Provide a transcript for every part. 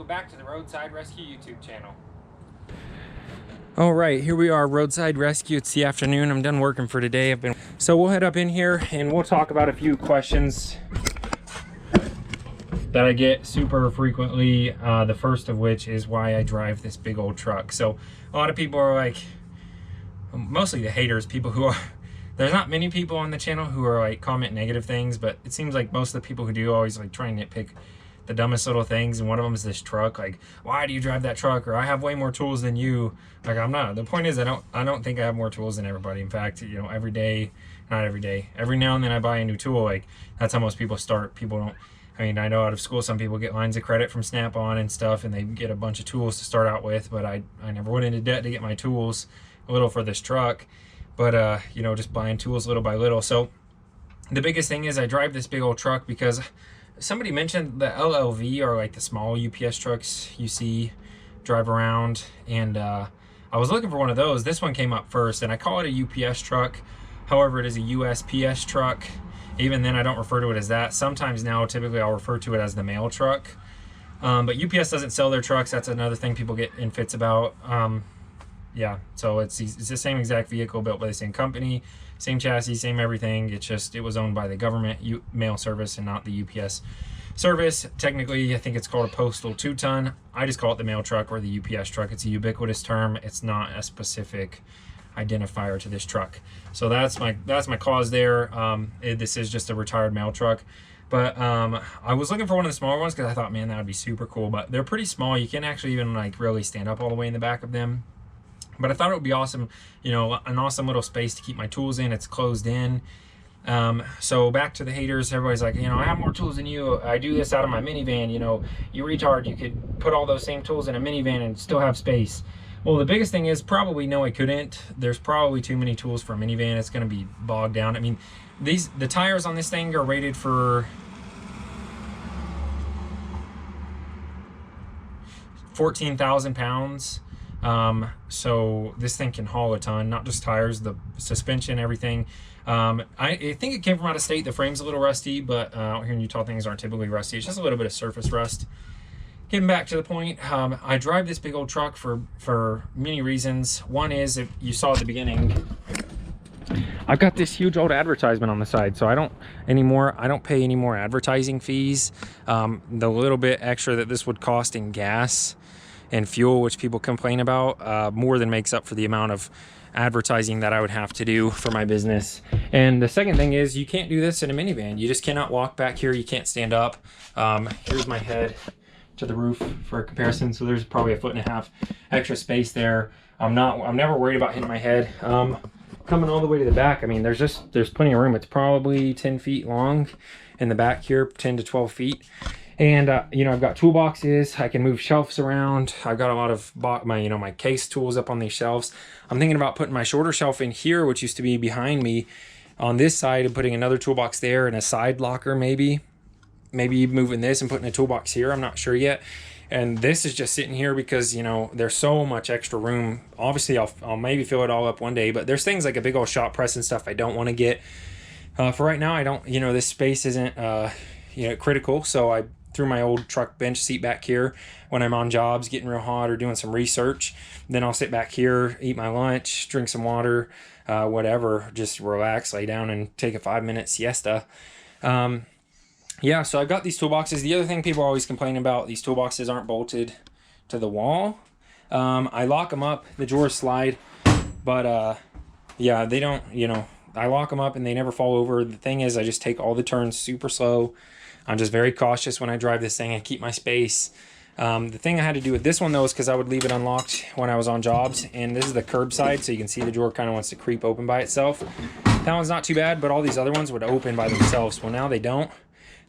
welcome back to the Roadside Rescue YouTube channel. All right, here we are, Roadside Rescue. It's the afternoon. I'm done working for today. So we'll head up in here and we'll talk about a few questions that I get super frequently. The first of which is why I drive this big old truck. So a lot of people are like, mostly the haters, people who are, there's not many people on the channel who are like comment negative things, but it seems like most of the people who do always like try and nitpick the dumbest little things, and one of them is this truck. Like, why do you drive that truck? Or I have way more tools than you. Like, I'm not. The point is, I don't think I have more tools than everybody. In fact, you know, every day, not every day, every now and then I buy a new tool. Like, that's how most people start. People don't. I mean, I know out of school some people get lines of credit from Snap-on and stuff, and they get a bunch of tools to start out with. But I never went into debt to get my tools. A little for this truck, but you know, just buying tools little by little. So the biggest thing is I drive this big old truck because somebody mentioned the LLV, or like the small UPS trucks you see drive around, and I was looking for one of those. This one came up first, and I call it a UPS truck. However, it is a USPS truck. Even then, I don't refer to it as that. Sometimes now, typically I'll refer to it as the mail truck. But UPS doesn't sell their trucks. That's another thing people get in fits about. Yeah, so it's the same exact vehicle built by the same company, same chassis, same everything. It's just, it was owned by the government mail service and not the UPS service. Technically, I think it's called a postal 2-ton. I just call it the mail truck or the UPS truck. It's a ubiquitous term. It's not a specific identifier to this truck. So that's my cause there. This is just a retired mail truck. But I was looking for one of the smaller ones because I thought, man, that would be super cool. But they're pretty small. You can't actually even like really stand up all the way in the back of them. But I thought it would be awesome, you know, an awesome little space to keep my tools in. It's closed in. So back to the haters, everybody's like, you know, I have more tools than you. I do this out of my minivan, you know, you retard, you could put all those same tools in a minivan and still have space. Well, the biggest thing is probably no, I couldn't. There's probably too many tools for a minivan. It's going to be bogged down. I mean, the tires on this thing are rated for 14,000 pounds. So this thing can haul a ton, not just tires, the suspension, everything. I think it came from out of state. The frame's a little rusty, but out here in Utah things aren't typically rusty. It's just a little bit of surface rust. Getting back to the point, I drive this big old truck for many reasons. One is, if you saw at the beginning, I've got this huge old advertisement on the side, so I don't pay any more advertising fees. The little bit extra that this would cost in gas and fuel, which people complain about, more than makes up for the amount of advertising that I would have to do for my business. And the second thing is, you can't do this in a minivan. You just cannot walk back here. You can't stand up. Here's my head to the roof for a comparison. So there's probably 1.5 feet extra space there. I'm never worried about hitting my head. Coming all the way to the back, I mean, there's plenty of room. It's probably 10 feet long in the back here, 10 to 12 feet. And you know, I've got toolboxes. I can move shelves around. I've got a lot of my case tools up on these shelves. I'm thinking about putting my shoulder shelf in here, which used to be behind me on this side, and putting another toolbox there and a side locker, maybe moving this and putting a toolbox here. I'm not sure yet. And this is just sitting here because, you know, there's so much extra room. Obviously I'll maybe fill it all up one day, but there's things like a big old shop press and stuff I don't want to get. For right now, I don't, you know, this space isn't you know, critical. So I threw my old truck bench seat back here when I'm on jobs, getting real hot or doing some research. Then I'll sit back here, eat my lunch, drink some water, whatever, just relax, lay down and take a 5-minute siesta. Yeah, so I've got these toolboxes. The other thing people always complain about, these toolboxes aren't bolted to the wall. I lock them up, the drawers slide, but yeah, they don't, you know, I lock them up and they never fall over. The thing is, I just take all the turns super slow. I'm just very cautious when I drive this thing and keep my space. The thing I had to do with this one though is because I would leave it unlocked when I was on jobs, and this is the curbside, so you can see the drawer kind of wants to creep open by itself. That one's not too bad, but all these other ones would open by themselves. Well, now they don't.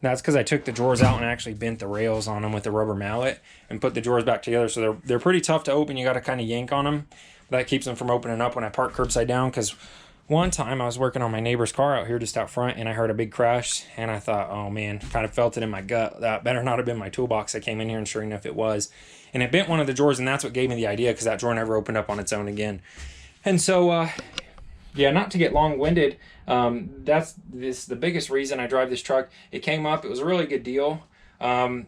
That's because I took the drawers out and actually bent the rails on them with a rubber mallet and put the drawers back together. So they're pretty tough to open. You got to kind of yank on them. That keeps them from opening up when I park curbside down, because one time I was working on my neighbor's car out here just out front, and I heard a big crash, and I thought, oh man, kind of felt it in my gut. That better not have been my toolbox. I came in here and sure enough it was. And it bent one of the drawers, and that's what gave me the idea, because that drawer never opened up on its own again. And so, yeah, not to get long-winded, that's the biggest reason I drive this truck. It came up, it was a really good deal.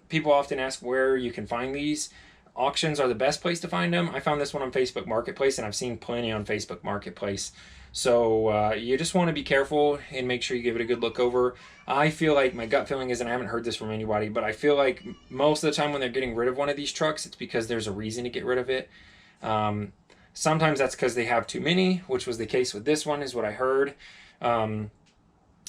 People often ask where you can find these. Auctions are the best place to find them. I found this one on Facebook Marketplace, and I've seen plenty on Facebook Marketplace. So you just want to be careful and make sure you give it a good look over. I feel like, my gut feeling is, and I haven't heard this from anybody, but I feel like most of the time when they're getting rid of one of these trucks, it's because there's a reason to get rid of it. Sometimes that's because they have too many, which was the case with this one, is what I heard. And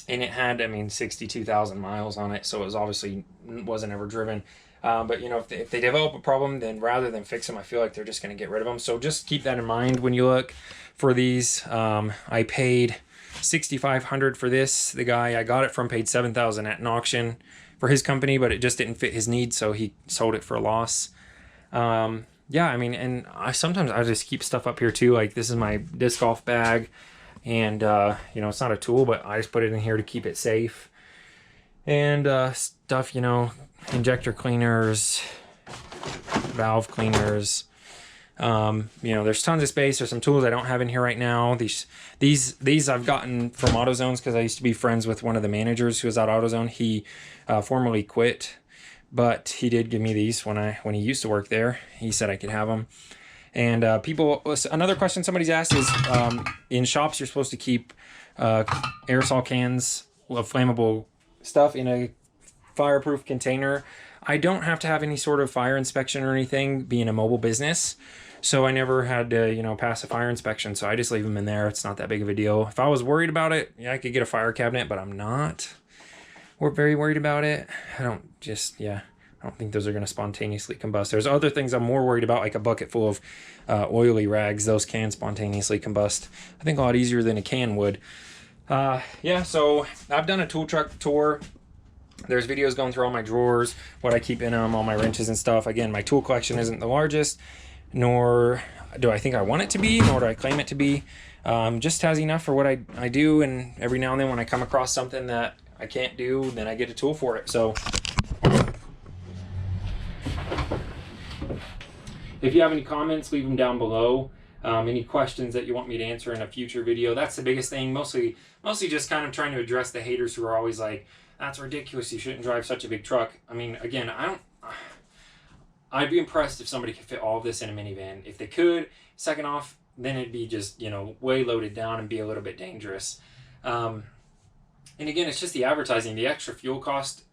it had, I mean, 62,000 miles on it, so it was obviously wasn't ever driven. But you know, if they develop a problem, then rather than fix them, I feel like they're just going to get rid of them. So just keep that in mind when you look for these. I paid $6,500 for this. The guy I got it from paid $7,000 at an auction for his company, but it just didn't fit his needs, so he sold it for a loss. Yeah, I mean, and sometimes I just keep stuff up here too. Like, this is my disc golf bag, and you know, it's not a tool, but I just put it in here to keep it safe. And stuff, you know, injector cleaners, valve cleaners. You know, there's tons of space. There's some tools I don't have in here right now. These I've gotten from AutoZones because I used to be friends with one of the managers who was at AutoZone. He formerly quit, but he did give me these when he used to work there. He said I could have them. And another question somebody's asked is, in shops you're supposed to keep aerosol cans of flammable stuff in a fireproof container. I don't have to have any sort of fire inspection or anything, being a mobile business, so I never had to, you know, pass a fire inspection, so I just leave them in there. It's not that big of a deal. If I was worried about it, yeah, I could get a fire cabinet, but I'm not. We're very worried about it. I don't think those are going to spontaneously combust. There's other things I'm more worried about, like a bucket full of oily rags. Those can spontaneously combust, I think, a lot easier than a can would. Yeah, so I've done a tool truck tour. There's videos going through all my drawers, what I keep in them, all my wrenches and stuff. Again, my tool collection isn't the largest, nor do I think I want it to be, nor do I claim it to be. Just has enough for what I do, and every now and then when I come across something that I can't do, then I get a tool for it. So if you have any comments, leave them down below. Any questions that you want me to answer in a future video. That's the biggest thing. Mostly just kind of trying to address the haters who are always like, that's ridiculous, you shouldn't drive such a big truck. I mean, again, I'd be impressed if somebody could fit all of this in a minivan. If they could, second off, then it'd be just, you know, way loaded down and be a little bit dangerous. And again, it's just the advertising. The extra fuel cost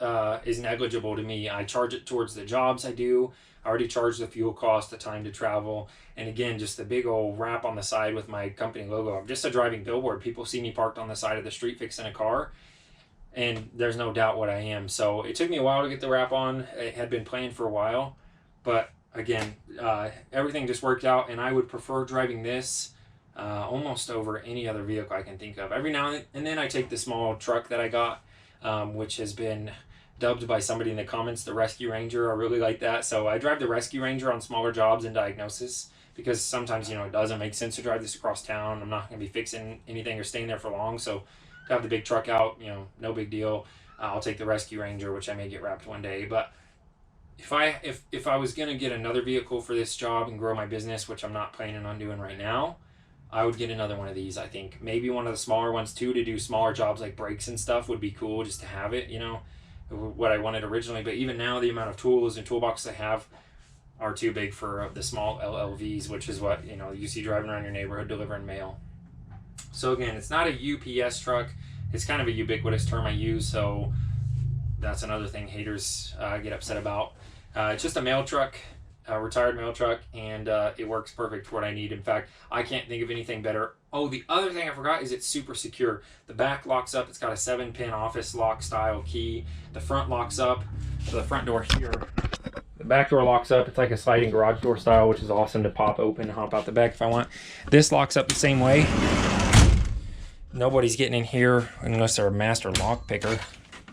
is negligible to me. I charge it towards the jobs I do. I already charge the fuel cost, the time to travel, and again, just the big old wrap on the side with my company logo. I'm just a driving billboard. People see me parked on the side of the street fixing a car, and there's no doubt what I am. So it took me a while to get the wrap on. It had been planned for a while, but again, everything just worked out, and I would prefer driving this almost over any other vehicle I can think of. Every now and then I take the small truck that I got, which has been dubbed by somebody in the comments the Rescue Ranger. I really like that. So I drive the Rescue Ranger on smaller jobs and diagnosis, because sometimes, you know, it doesn't make sense to drive this across town. I'm not going to be fixing anything or staying there for long. So to have the big truck out, you know, no big deal. I'll take the Rescue Ranger, which I may get wrapped one day. But if I was going to get another vehicle for this job and grow my business, which I'm not planning on doing right now, I would get another one of these. I think maybe one of the smaller ones too, to do smaller jobs like brakes and stuff would be cool, just to have it, you know, what I wanted originally. But even now, the amount of tools and toolboxes I have are too big for the small LLVs, which is what, you know, you see driving around your neighborhood delivering mail. So again, it's not a UPS truck. It's kind of a ubiquitous term I use, so that's another thing haters get upset about. It's just a mail truck, a retired mail truck, and it works perfect for what I need. In fact, I can't think of anything better. Oh, the other thing I forgot is it's super secure. The back locks up. It's got a 7-pin office lock style key. The front locks up. So the front door here. The back door locks up. It's like a sliding garage door style, which is awesome to pop open and hop out the back if I want. This locks up the same way. Nobody's getting in here unless they're a master lock picker.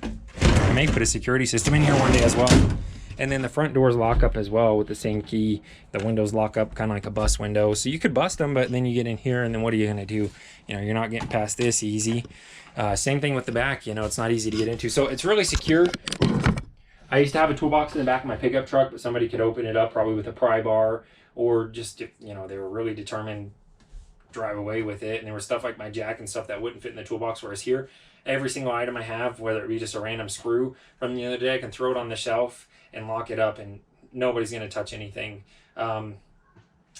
I may put a security system in here one day as well. And then the front doors lock up as well with the same key. The windows lock up kind of like a bus window. So you could bust them, but then you get in here, and then what are you going to do? You know, you're not getting past this easy. Same thing with the back. You know, it's not easy to get into. So it's really secure. I used to have a toolbox in the back of my pickup truck, but somebody could open it up probably with a pry bar, or just if, you know, they were really determined drive away with it. And there was stuff like my jack and stuff that wouldn't fit in the toolbox, whereas here, every single item I have, whether it be just a random screw from the other day, I can throw it on the shelf and lock it up, and nobody's going to touch anything. And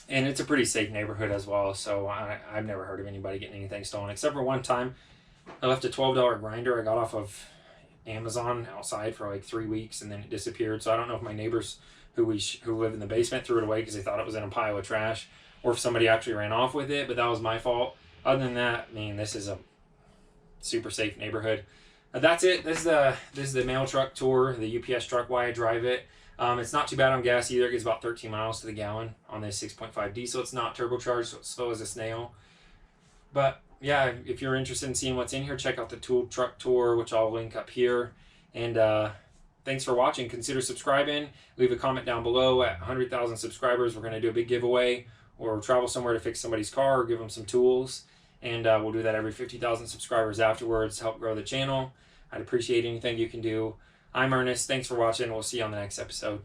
it's a pretty safe neighborhood as well, so I've never heard of anybody getting anything stolen, except for one time I left a $12 grinder I got off of Amazon outside for like 3 weeks, and then it disappeared. So I don't know if my neighbors who live in the basement threw it away because they thought it was in a pile of trash, or if somebody actually ran off with it, but that was my fault. Other than that, I mean, this is a super safe neighborhood. That's it. This is the mail truck tour, the UPS truck, why I drive it. It's not too bad on gas either. It gets about 13 miles to the gallon on this 6.5 diesel. It's not turbocharged, so it's slow as a snail. But yeah, if you're interested in seeing what's in here, check out the tool truck tour, which I'll link up here. And thanks for watching. Consider subscribing. Leave a comment down below. At 100,000 subscribers, we're going to do a big giveaway, or travel somewhere to fix somebody's car or give them some tools. And we'll do that every 50,000 subscribers afterwards to help grow the channel. I'd appreciate anything you can do. I'm Ernest. Thanks for watching. We'll see you on the next episode.